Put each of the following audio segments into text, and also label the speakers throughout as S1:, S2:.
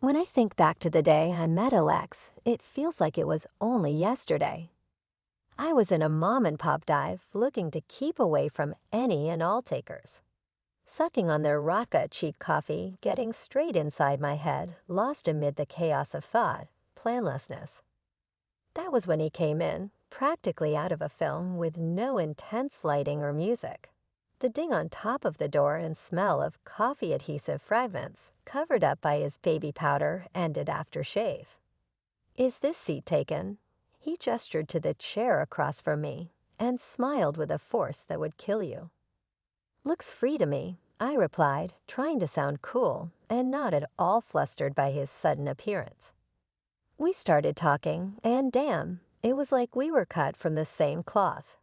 S1: When I think back to the day I met Alex, it feels like it was only yesterday. I was in a mom-and-pop dive looking to keep away from any and all takers. Sucking on their rocket cheap coffee, getting straight inside my head, lost amid the chaos of thought, planlessness. That was when he came in, practically out of a film with no intense lighting or music. The ding on top of the door and smell of coffee adhesive fragments, covered up by his baby powder, ended after shave. "Is this seat taken?" He gestured to the chair across from me and smiled with a force that would kill you. "Looks free to me," I replied, trying to sound cool and not at all flustered by his sudden appearance. We started talking, and damn, it was like we were cut from the same cloth.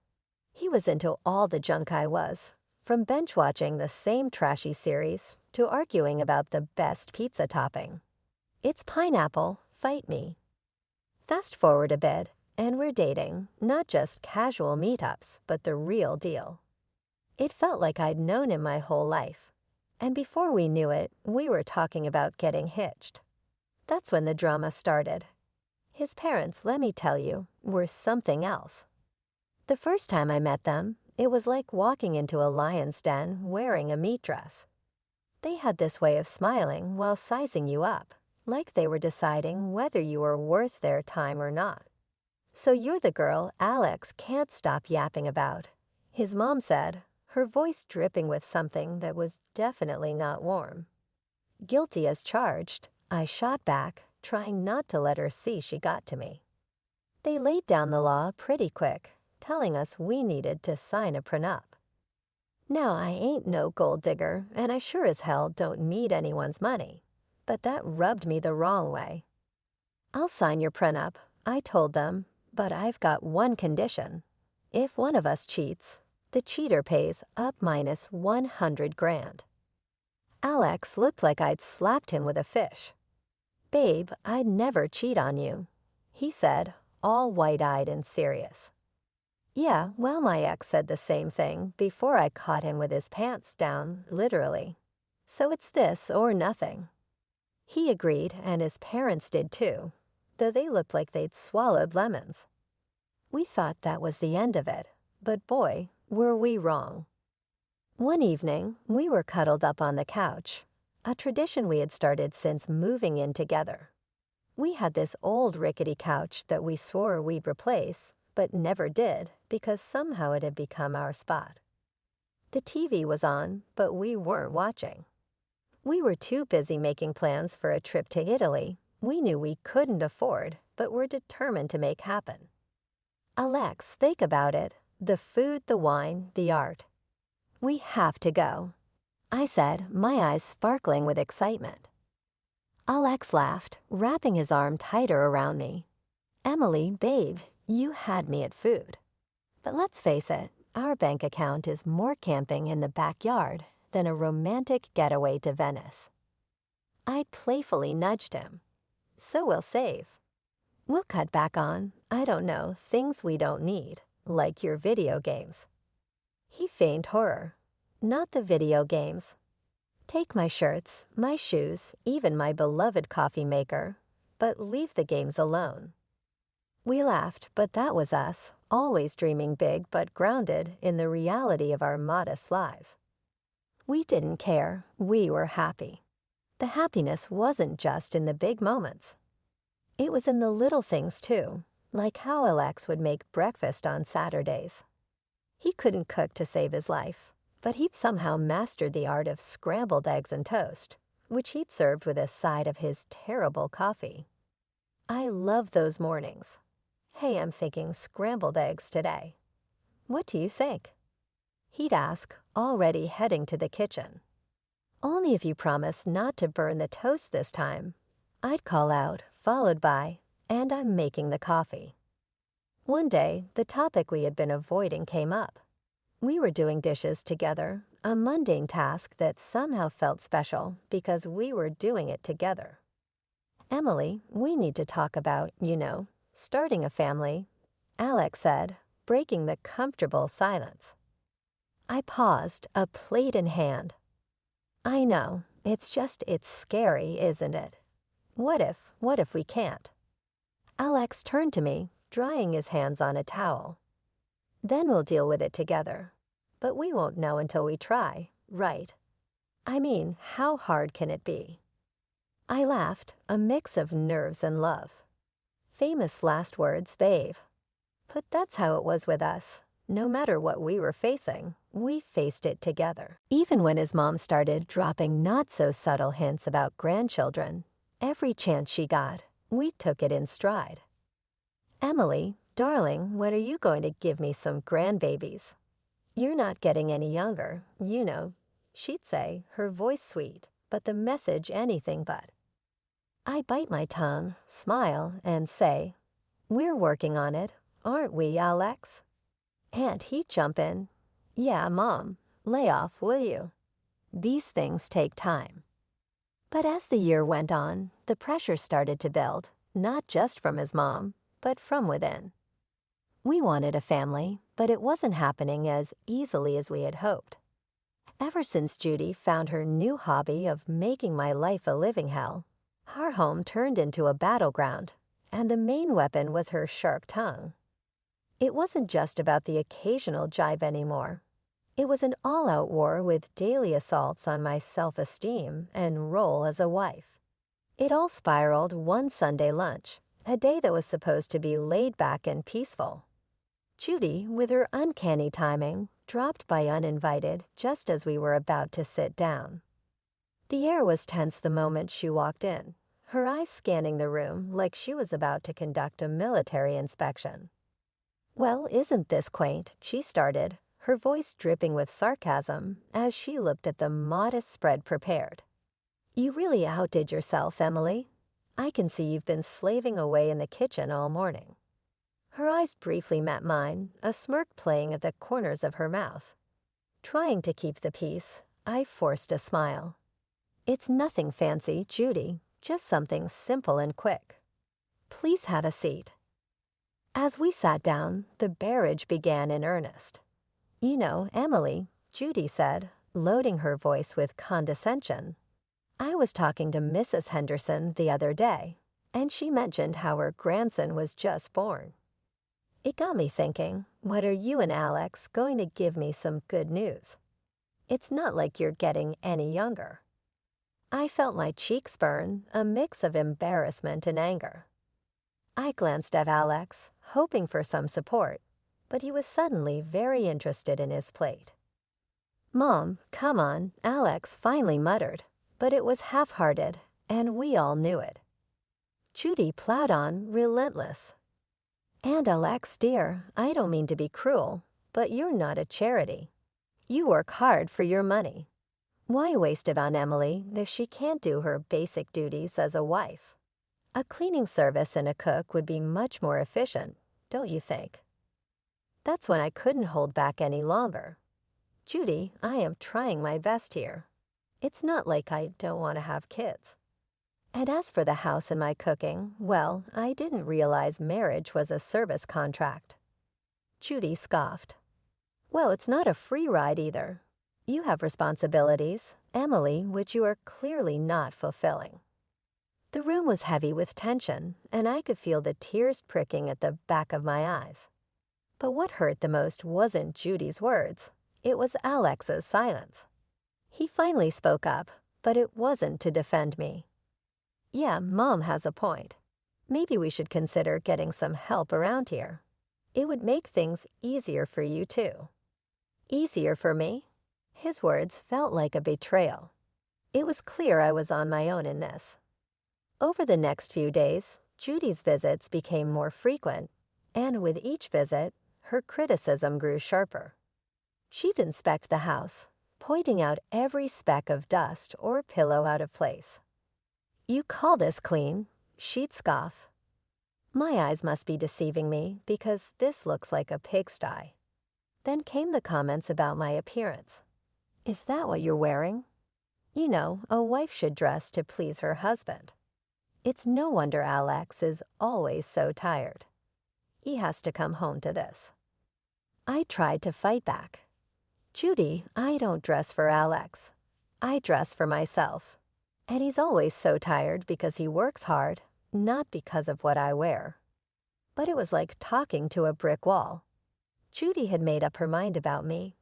S1: He was into all the junk I was, from bench-watching the same trashy series to arguing about the best pizza topping. "It's pineapple, fight me." Fast forward a bit, and we're dating, not just casual meetups, but the real deal. It felt like I'd known him my whole life, and before we knew it, we were talking about getting hitched. That's when the drama started. His parents, let me tell you, were something else. The first time I met them, it was like walking into a lion's den wearing a meat dress. They had this way of smiling while sizing you up, like they were deciding whether you were worth their time or not. "So you're the girl Alex can't stop yapping about," his mom said, her voice dripping with something that was definitely not warm. Guilty as charged, I shot back, trying not to let her see she got to me. They laid down the law pretty quick, telling us we needed to sign a prenup. Now, I ain't no gold digger, and I sure as hell don't need anyone's money, but that rubbed me the wrong way. "I'll sign your prenup," I told them, "but I've got one condition. If one of us cheats, the cheater pays up minus 100 grand. Alex looked like I'd slapped him with a fish. "Babe, I'd never cheat on you," he said, all wide-eyed and serious. Yeah, well, my ex said the same thing before I caught him with his pants down, literally. So it's this or nothing. He agreed, and his parents did too, though they looked like they'd swallowed lemons. We thought that was the end of it, but boy, were we wrong. One evening, we were cuddled up on the couch, a tradition we had started since moving in together. We had this old rickety couch that we swore we'd replace, but never did because somehow it had become our spot. The TV was on, but we weren't watching. We were too busy making plans for a trip to Italy we knew we couldn't afford, but were determined to make happen. "Alex, think about it. The food, the wine, the art. We have to go," I said, my eyes sparkling with excitement. Alex laughed, wrapping his arm tighter around me. "Emily, babe, you had me at food. But let's face it, our bank account is more camping in the backyard than a romantic getaway to Venice." I playfully nudged him. "So we'll save. We'll cut back on, I don't know, things we don't need, like your video games." He feigned horror. "Not the video games. Take my shirts, my shoes, even my beloved coffee maker, but leave the games alone." We laughed, but that was us, always dreaming big but grounded in the reality of our modest lives. We didn't care, we were happy. The happiness wasn't just in the big moments. It was in the little things too, like how Alex would make breakfast on Saturdays. He couldn't cook to save his life, but he'd somehow mastered the art of scrambled eggs and toast, which he'd served with a side of his terrible coffee. I love those mornings. "Hey, I'm thinking scrambled eggs today. What do you think?" He'd ask, already heading to the kitchen. "Only if you promise not to burn the toast this time," I'd call out, followed by, "and I'm making the coffee." One day, the topic we had been avoiding came up. We were doing dishes together, a mundane task that somehow felt special because we were doing it together. "Emily, we need to talk about, starting a family," Alex said, breaking the comfortable silence. I paused, a plate in hand. "I know, it's scary, isn't it? What if we can't? Alex turned to me, drying his hands on a towel. Then we'll deal with it together. But we won't know until we try, right? I mean, how hard can it be? I laughed, a mix of nerves and love. Famous last words, babe. But that's how it was with us. No matter what we were facing, we faced it together. Even when his mom started dropping not-so-subtle hints about grandchildren, every chance she got, we took it in stride. Emily, darling, when are you going to give me some grandbabies? You're not getting any younger, you know, she'd say, her voice sweet, but the message anything but. I bite my tongue, smile, and say, we're working on it, aren't we, Alex? And he'd jump in, yeah, Mom, lay off, will you? These things take time. But as the year went on, the pressure started to build, not just from his mom, but from within. We wanted a family, but it wasn't happening as easily as we had hoped. Ever since Judy found her new hobby of making my life a living hell, our home turned into a battleground, and the main weapon was her sharp tongue. It wasn't just about the occasional jibe anymore. It was an all-out war with daily assaults on my self-esteem and role as a wife. It all spiraled one Sunday lunch, a day that was supposed to be laid back and peaceful. Judy, with her uncanny timing, dropped by uninvited just as we were about to sit down. The air was tense the moment she walked in, her eyes scanning the room like she was about to conduct a military inspection. Well, isn't this quaint? She started, her voice dripping with sarcasm as she looked at the modest spread prepared. You really outdid yourself, Emily. I can see you've been slaving away in the kitchen all morning. Her eyes briefly met mine, a smirk playing at the corners of her mouth. Trying to keep the peace, I forced a smile. It's nothing fancy, Judy, just something simple and quick. Please have a seat. As we sat down, the barrage began in earnest. You know, Emily, Judy said, loading her voice with condescension. I was talking to Mrs. Henderson the other day, and she mentioned how her grandson was just born. It got me thinking, what are you and Alex going to give me some good news? It's not like you're getting any younger. I felt my cheeks burn, a mix of embarrassment and anger. I glanced at Alex, hoping for some support, but he was suddenly very interested in his plate. Mom, come on, Alex finally muttered, but it was half-hearted, and we all knew it. Judy plowed on, relentless. And Alex, dear, I don't mean to be cruel, but you're not a charity. You work hard for your money. Why waste it on Emily if she can't do her basic duties as a wife? A cleaning service and a cook would be much more efficient, don't you think? That's when I couldn't hold back any longer. Judy, I am trying my best here. It's not like I don't want to have kids. And as for the house and my cooking, well, I didn't realize marriage was a service contract. Judy scoffed. Well, it's not a free ride either. You have responsibilities, Emily, which you are clearly not fulfilling. The room was heavy with tension, and I could feel the tears pricking at the back of my eyes. But what hurt the most wasn't Judy's words. It was Alex's silence. He finally spoke up, but it wasn't to defend me. Yeah, Mom has a point. Maybe we should consider getting some help around here. It would make things easier for you, too. Easier for me? His words felt like a betrayal. It was clear I was on my own in this. Over the next few days, Judy's visits became more frequent, and with each visit, her criticism grew sharper. She'd inspect the house, pointing out every speck of dust or pillow out of place. You call this clean? She'd scoff. My eyes must be deceiving me because this looks like a pigsty. Then came the comments about my appearance. Is that what you're wearing? You know, a wife should dress to please her husband. It's no wonder Alex is always so tired. He has to come home to this. I tried to fight back. Judy, I don't dress for Alex. I dress for myself. And he's always so tired because he works hard, not because of what I wear. But it was like talking to a brick wall. Judy had made up her mind about me,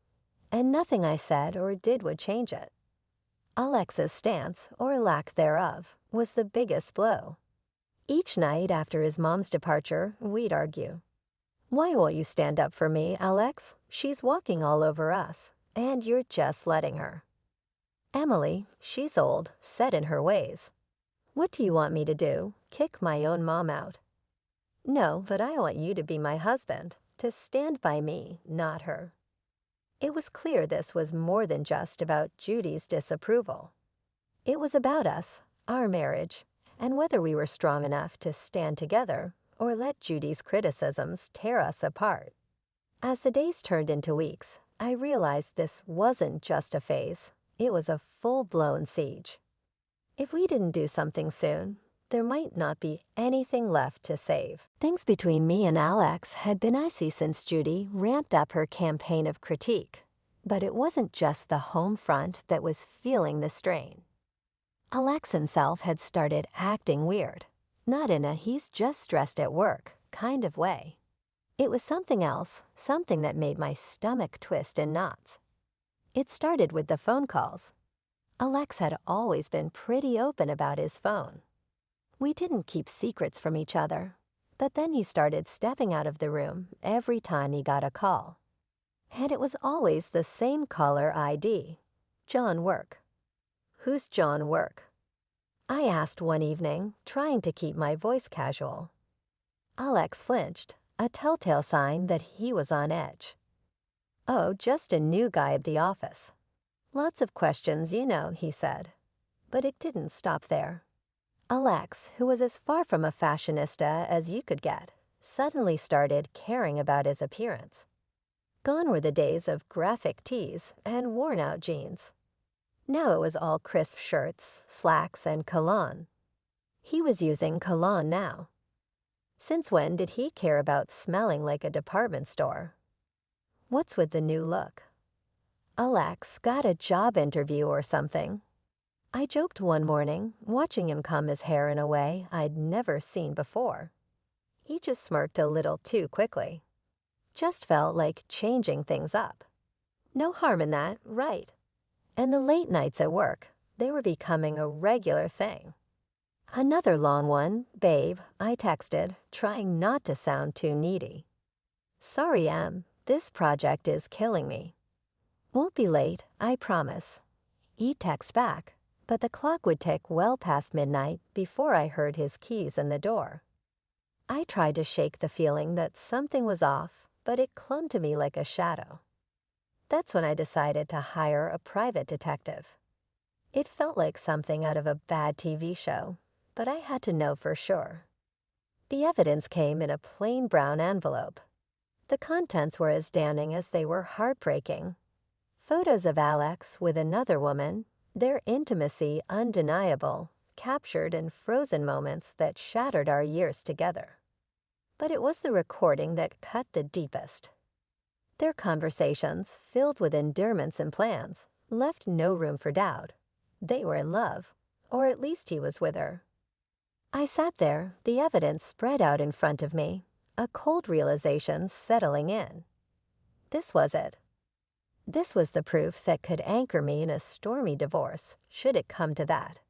S1: and nothing I said or did would change it. Alex's stance, or lack thereof, was the biggest blow. Each night after his mom's departure, we'd argue. "Why won't you stand up for me, Alex? She's walking all over us, and you're just letting her." "Emily, she's old, set in her ways." "What do you want me to do? Kick my own mom out?" "No, but I want you to be my husband, to stand by me, not her." It was clear this was more than just about Judy's disapproval. It was about us, our marriage, and whether we were strong enough to stand together or let Judy's criticisms tear us apart. As the days turned into weeks, I realized this wasn't just a phase. It was a full-blown siege. If we didn't do something soon, there might not be anything left to save. Things between me and Alex had been icy since Judy ramped up her campaign of critique. But it wasn't just the home front that was feeling the strain. Alex himself had started acting weird, not in a "he's just stressed at work" kind of way. It was something else, something that made my stomach twist in knots. It started with the phone calls. Alex had always been pretty open about his phone. We didn't keep secrets from each other, but then he started stepping out of the room every time he got a call. And it was always the same caller ID, John Work. "Who's John Work?" I asked one evening, trying to keep my voice casual. Alex flinched, a telltale sign that he was on edge. "Oh, just a new guy at the office." "Lots of questions, you know," he said. But it didn't stop there. Alex, who was as far from a fashionista as you could get, suddenly started caring about his appearance. Gone were the days of graphic tees and worn-out jeans. Now it was all crisp shirts, slacks, and cologne. He was using cologne now. Since when did he care about smelling like a department store? What's with the new look? Alex got a job interview or something. I joked one morning, watching him comb his hair in a way I'd never seen before. He just smirked a little too quickly. Just felt like changing things up. No harm in that, right? And the late nights at work, they were becoming a regular thing. Another long one, "Babe," I texted, trying not to sound too needy. "Sorry, Em, this project is killing me." "Won't be late, I promise." He'd text back, but the clock would tick well past midnight before I heard his keys in the door. I tried to shake the feeling that something was off, but it clung to me like a shadow. That's when I decided to hire a private detective. It felt like something out of a bad TV show, but I had to know for sure. The evidence came in a plain brown envelope. The contents were as damning as they were heartbreaking. Photos of Alex with another woman, their intimacy undeniable, captured in frozen moments that shattered our years together. But it was the recording that cut the deepest. Their conversations, filled with endearments and plans, left no room for doubt. They were in love, or at least he was with her. I sat there, the evidence spread out in front of me, a cold realization settling in. This was it. This was the proof that could anchor me in a stormy divorce, should it come to that.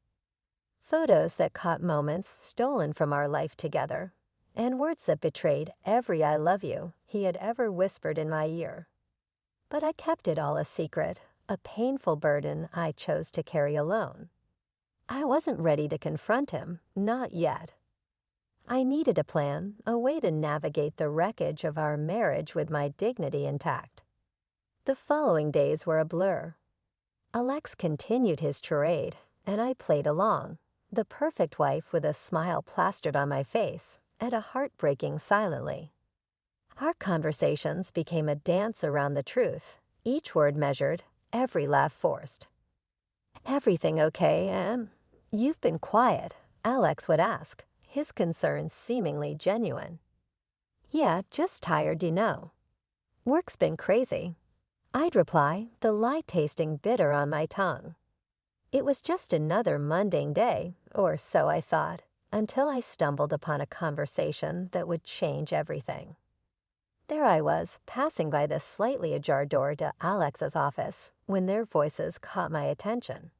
S1: Photos that caught moments stolen from our life together, and words that betrayed every "I love you" he had ever whispered in my ear. But I kept it all a secret, a painful burden I chose to carry alone. I wasn't ready to confront him, not yet. I needed a plan, a way to navigate the wreckage of our marriage with my dignity intact. The following days were a blur. Alex continued his charade, and I played along, the perfect wife with a smile plastered on my face and a heart breaking silently. Our conversations became a dance around the truth, each word measured, every laugh forced. "Everything okay, Em?" "You've been quiet," Alex would ask, his concerns seemingly genuine. "Yeah, just tired, you know." "Work's been crazy." I'd reply, the lie tasting bitter on my tongue. It was just another mundane day, or so I thought, until I stumbled upon a conversation that would change everything. There I was, passing by the slightly ajar door to Alex's office, when their voices caught my attention.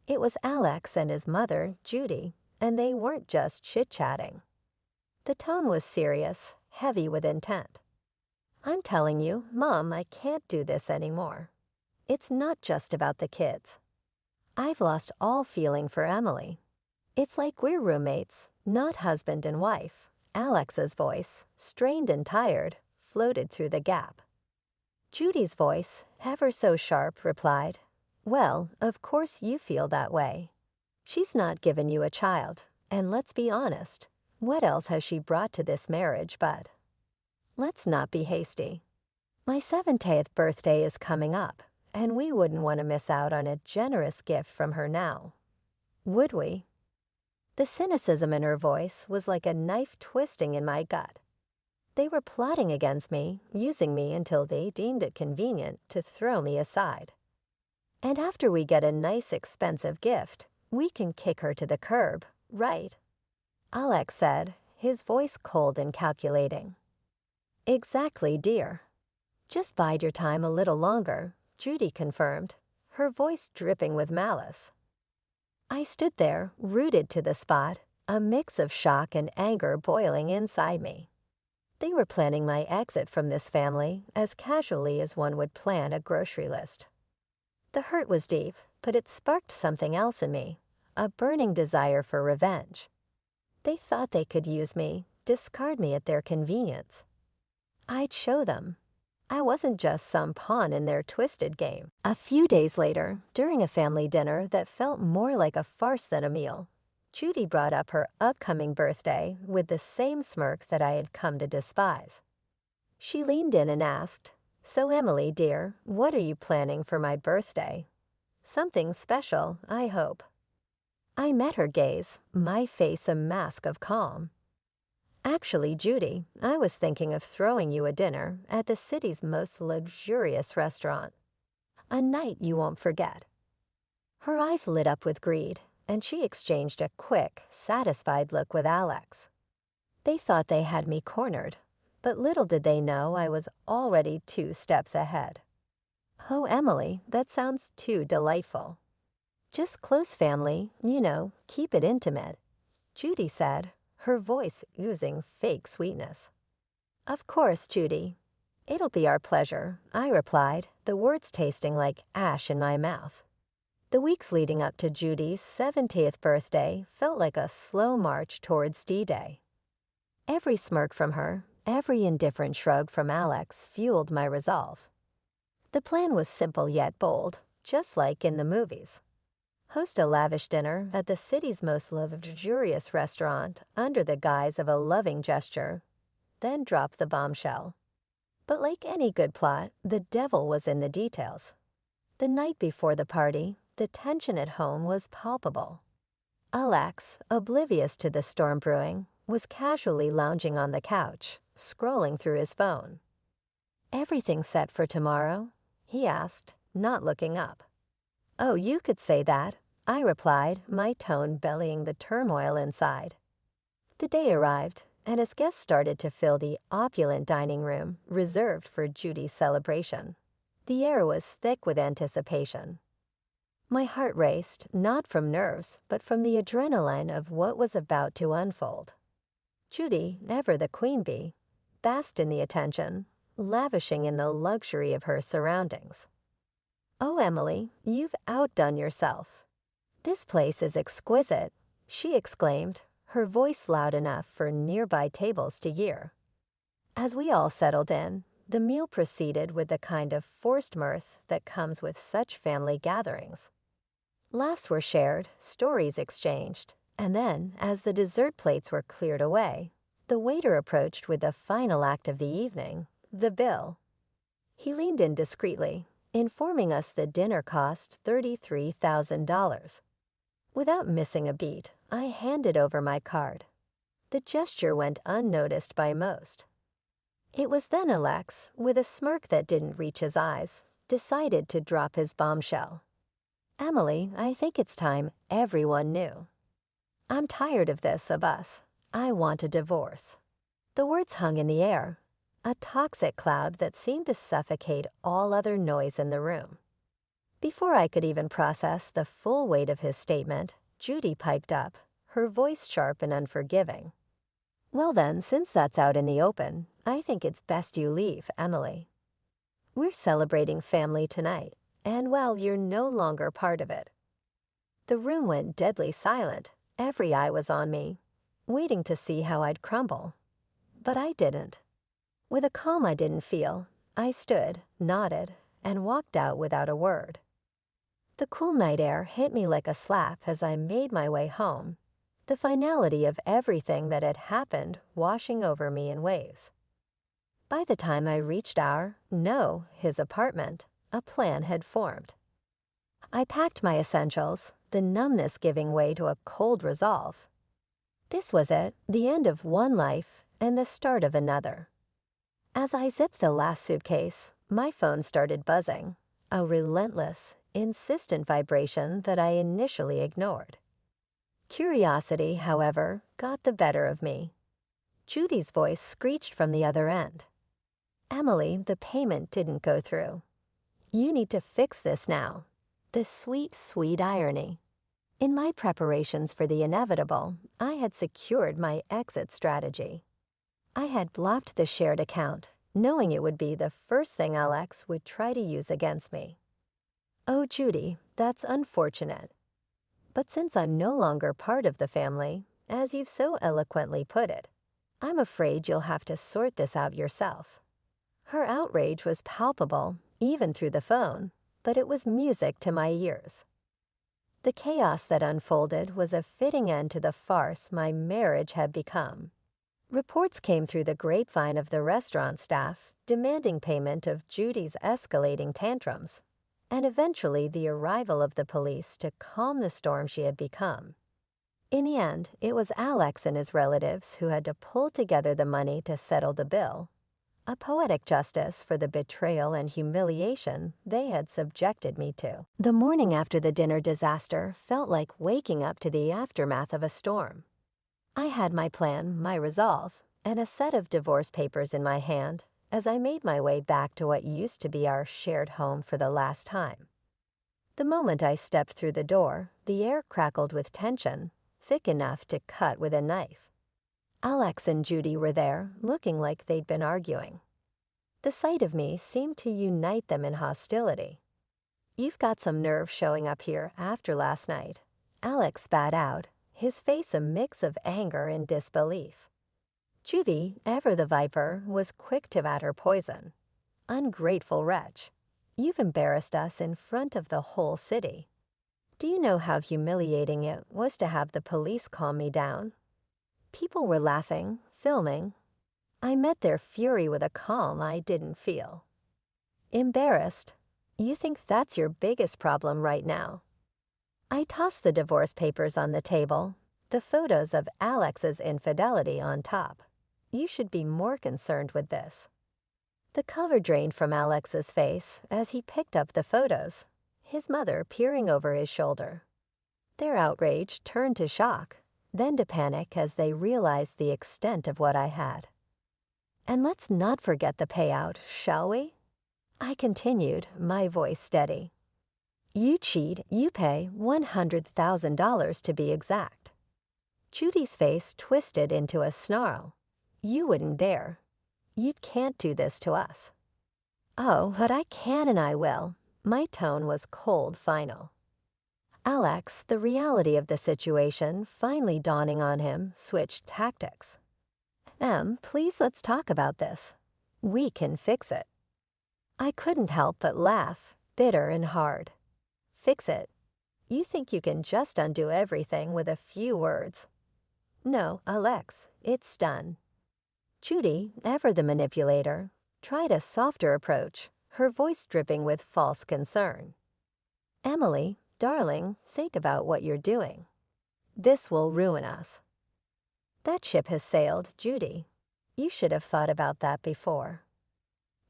S1: It was Alex and his mother, Judy, and they weren't just chit-chatting. The tone was serious, heavy with intent. "I'm telling you, Mom, I can't do this anymore. It's not just about the kids. I've lost all feeling for Emily. It's like we're roommates, not husband and wife." Alex's voice, strained and tired, floated through the gap. Judy's voice, ever so sharp, replied, "Well, of course you feel that way. She's not given you a child, and let's be honest, what else has she brought to this marriage but? Let's not be hasty. My 70th birthday is coming up, and we wouldn't want to miss out on a generous gift from her now. Would we?" The cynicism in her voice was like a knife twisting in my gut. They were plotting against me, using me until they deemed it convenient to throw me aside. And after we get a nice expensive gift, we can kick her to the curb, right? Alex said, his voice cold and calculating. "Exactly, dear." "Just bide your time a little longer," Judy confirmed, her voice dripping with malice. I stood there, rooted to the spot, a mix of shock and anger boiling inside me. They were planning my exit from this family as casually as one would plan a grocery list. The hurt was deep, but it sparked something else in me, a burning desire for revenge. They thought they could use me, discard me at their convenience. I'd show them. I wasn't just some pawn in their twisted game. A few days later, during a family dinner that felt more like a farce than a meal, Judy brought up her upcoming birthday with the same smirk that I had come to despise. She leaned in and asked, "So Emily, dear, what are you planning for my birthday? Something special, I hope." I met her gaze, my face a mask of calm. "Actually, Judy, I was thinking of throwing you a dinner at the city's most luxurious restaurant. A night you won't forget." Her eyes lit up with greed, and she exchanged a quick, satisfied look with Alex. They thought they had me cornered, but little did they know I was already 2 steps ahead. "Oh, Emily, that sounds too delightful." "Just close family, keep it intimate," Judy said, her voice oozing fake sweetness. "Of course, Judy. It'll be our pleasure," I replied, the words tasting like ash in my mouth. The weeks leading up to Judy's 70th birthday felt like a slow march towards D-Day. Every smirk from her, every indifferent shrug from Alex fueled my resolve. The plan was simple yet bold, just like in the movies. Host a lavish dinner at the city's most luxurious restaurant under the guise of a loving gesture, then drop the bombshell. But like any good plot, the devil was in the details. The night before the party, the tension at home was palpable. Alex, oblivious to the storm brewing, was casually lounging on the couch, scrolling through his phone. "Everything set for tomorrow?" he asked, not looking up. "Oh, you could say that," I replied, my tone bellying the turmoil inside. The day arrived, and as guests started to fill the opulent dining room reserved for Judy's celebration, the air was thick with anticipation. My heart raced, not from nerves, but from the adrenaline of what was about to unfold. Judy, ever the queen bee, basked in the attention, lavishing in the luxury of her surroundings. "Oh, Emily, you've outdone yourself. This place is exquisite," she exclaimed, her voice loud enough for nearby tables to hear. As we all settled in, the meal proceeded with the kind of forced mirth that comes with such family gatherings. Laughs were shared, stories exchanged, and then, as the dessert plates were cleared away, the waiter approached with the final act of the evening, the bill. He leaned in discreetly, informing us the dinner cost $33,000. Without missing a beat, I handed over my card. The gesture went unnoticed by most. It was then Alex, with a smirk that didn't reach his eyes, decided to drop his bombshell. Emily, I think it's time everyone knew. I'm tired of this, of us. I want a divorce. The words hung in the air, a toxic cloud that seemed to suffocate all other noise in the room. Before I could even process the full weight of his statement, Judy piped up, her voice sharp and unforgiving. Well then, since that's out in the open, I think it's best you leave, Emily. We're celebrating family tonight, and well, you're no longer part of it. The room went deadly silent. Every eye was on me, waiting to see how I'd crumble. But I didn't. With a calm I didn't feel, I stood, nodded, and walked out without a word. The cool night air hit me like a slap as I made my way home, the finality of everything that had happened washing over me in waves. By the time I reached his apartment, a plan had formed. I packed my essentials, the numbness giving way to a cold resolve. This was it, the end of one life and the start of another. As I zipped the last suitcase, my phone started buzzing, a relentless, insistent vibration that I initially ignored. Curiosity, however, got the better of me. Judy's voice screeched from the other end. Emily, the payment didn't go through. You need to fix this now. The sweet, sweet irony. In my preparations for the inevitable, I had secured my exit strategy. I had blocked the shared account, knowing it would be the first thing Alex would try to use against me. Oh, Judy, that's unfortunate. But since I'm no longer part of the family, as you've so eloquently put it, I'm afraid you'll have to sort this out yourself. Her outrage was palpable, even through the phone, but it was music to my ears. The chaos that unfolded was a fitting end to the farce my marriage had become. Reports came through the grapevine of the restaurant staff demanding payment of Judy's escalating tantrums, and eventually the arrival of the police to calm the storm she had become. In the end, it was Alex and his relatives who had to pull together the money to settle the bill, a poetic justice for the betrayal and humiliation they had subjected me to. The morning after the dinner disaster felt like waking up to the aftermath of a storm. I had my plan, my resolve, and a set of divorce papers in my hand as I made my way back to what used to be our shared home for the last time. The moment I stepped through the door, the air crackled with tension, thick enough to cut with a knife. Alex and Judy were there, looking like they'd been arguing. The sight of me seemed to unite them in hostility. You've got some nerve showing up here after last night, Alex spat out, his face a mix of anger and disbelief. Judy, ever the viper, was quick to add her poison. Ungrateful wretch. You've embarrassed us in front of the whole city. Do you know how humiliating it was to have the police calm me down? People were laughing, filming. I met their fury with a calm I didn't feel. Embarrassed? You think that's your biggest problem right now? I tossed the divorce papers on the table, the photos of Alex's infidelity on top. You should be more concerned with this. The color drained from Alex's face as he picked up the photos, his mother peering over his shoulder. Their outrage turned to shock, then to panic as they realized the extent of what I had. And let's not forget the payout, shall we? I continued, my voice steady. You cheat, you pay $100,000 to be exact. Judy's face twisted into a snarl. You wouldn't dare. You can't do this to us. Oh, but I can and I will. My tone was cold final. Alex, the reality of the situation finally dawning on him, switched tactics. Please let's talk about this. We can fix it. I couldn't help but laugh, bitter and hard. Fix it? You think you can just undo everything with a few words. No, Alex, it's done. Judy, ever the manipulator, tried a softer approach, her voice dripping with false concern. Emily, darling, think about what you're doing. This will ruin us. That ship has sailed, Judy. You should have thought about that before.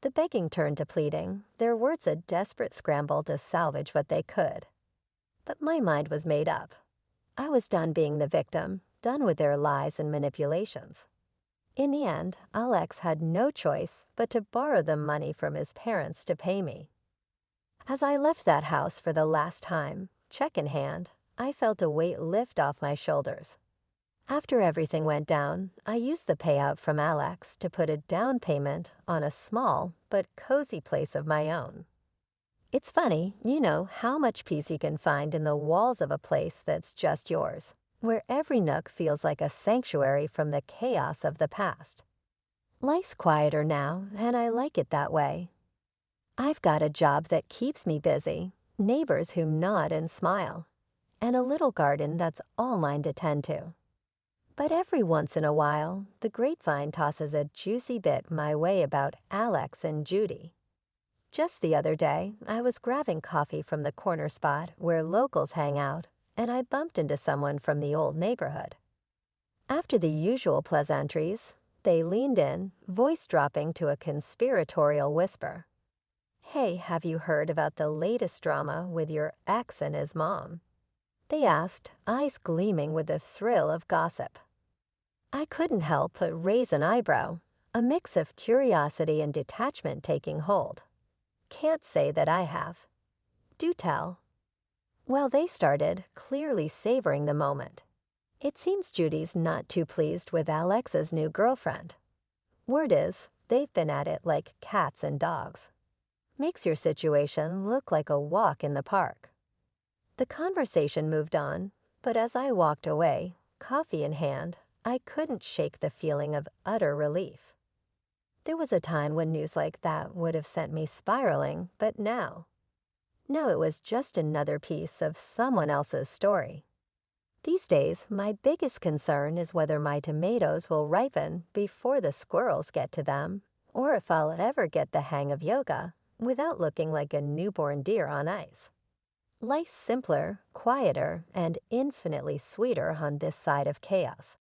S1: The begging turned to pleading, their words a desperate scramble to salvage what they could. But my mind was made up. I was done being the victim, done with their lies and manipulations. In the end, Alex had no choice but to borrow the money from his parents to pay me. As I left that house for the last time, check in hand, I felt a weight lift off my shoulders. After everything went down, I used the payout from Alex to put a down payment on a small but cozy place of my own. It's funny, how much peace you can find in the walls of a place that's just yours, where every nook feels like a sanctuary from the chaos of the past. Life's quieter now, and I like it that way. I've got a job that keeps me busy, neighbors who nod and smile, and a little garden that's all mine to tend to. But every once in a while, the grapevine tosses a juicy bit my way about Alex and Judy. Just the other day, I was grabbing coffee from the corner spot where locals hang out, and I bumped into someone from the old neighborhood. After the usual pleasantries, they leaned in, voice dropping to a conspiratorial whisper. "Hey, have you heard about the latest drama with your ex and his mom?" They asked, eyes gleaming with the thrill of gossip. I couldn't help but raise an eyebrow, a mix of curiosity and detachment taking hold. Can't say that I have. Do tell. Well, they started, clearly savoring the moment. It seems Judy's not too pleased with Alex's new girlfriend. Word is, they've been at it like cats and dogs. Makes your situation look like a walk in the park. The conversation moved on, but as I walked away, coffee in hand, I couldn't shake the feeling of utter relief. There was a time when news like that would have sent me spiraling, but now it was just another piece of someone else's story. These days, my biggest concern is whether my tomatoes will ripen before the squirrels get to them, or if I'll ever get the hang of yoga without looking like a newborn deer on ice. Life's simpler, quieter, and infinitely sweeter on this side of chaos.